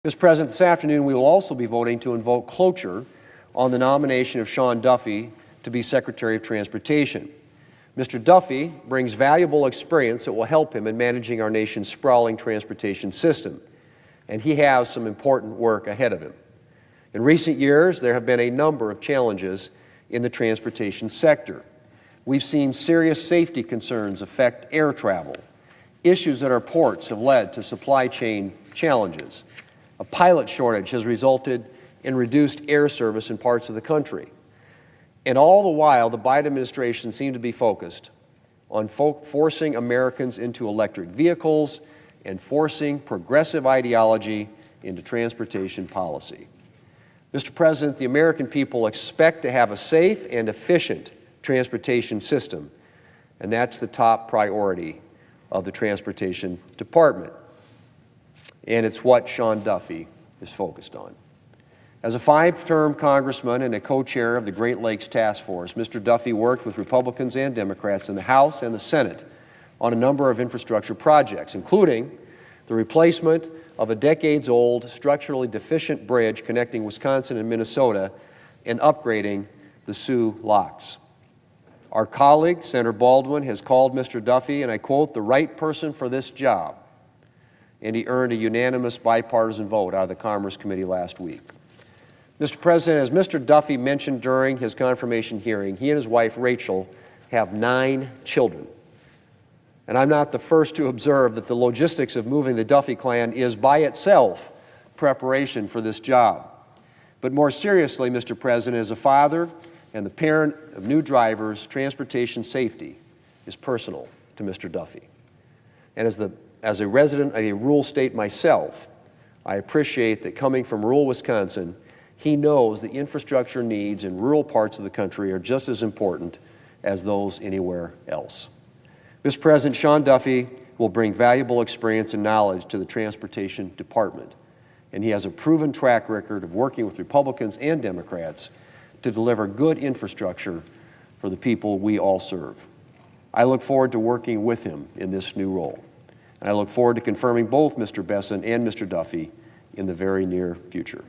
Mr. President, this afternoon we will also be voting to invoke cloture on the nomination of Sean Duffy to be Secretary of Transportation. Mr. Duffy brings valuable experience that will help him in managing our nation's sprawling transportation system, and he has some important work ahead of him. In recent years, there have been a number of challenges in the transportation sector. We've seen serious safety concerns affect air travel. Issues at our ports have led to supply chain challenges. A pilot shortage has resulted in reduced air service in parts of the country. And all the while, the Biden administration seemed to be focused on forcing Americans into electric vehicles and forcing progressive ideology into transportation policy. Mr. President, the American people expect to have a safe and efficient transportation system, and that's the top priority of the Transportation Department. And it's what Sean Duffy is focused on. As a five-term congressman and a co-chair of the Great Lakes Task Force, Mr. Duffy worked with Republicans and Democrats in the House and the Senate on a number of infrastructure projects, including the replacement of a decades-old structurally deficient bridge connecting Wisconsin and Minnesota and upgrading the Sioux locks. Our colleague, Senator Baldwin, has called Mr. Duffy, and I quote, "the right person for this job," and he earned a unanimous bipartisan vote out of the Commerce Committee last week. Mr. President, as Mr. Duffy mentioned during his confirmation hearing, he and his wife, Rachel, have 9 children. And I'm not the first to observe that the logistics of moving the Duffy clan is by itself preparation for this job. But more seriously, Mr. President, as a father and the parent of new drivers, transportation safety is personal to Mr. Duffy. And as a resident of a rural state myself, I appreciate that coming from rural Wisconsin, he knows the infrastructure needs in rural parts of the country are just as important as those anywhere else. Mr. President, Sean Duffy will bring valuable experience and knowledge to the Transportation Department, and he has a proven track record of working with Republicans and Democrats to deliver good infrastructure for the people we all serve. I look forward to working with him in this new role, and I look forward to confirming both Mr. Besson and Mr. Duffy in the very near future.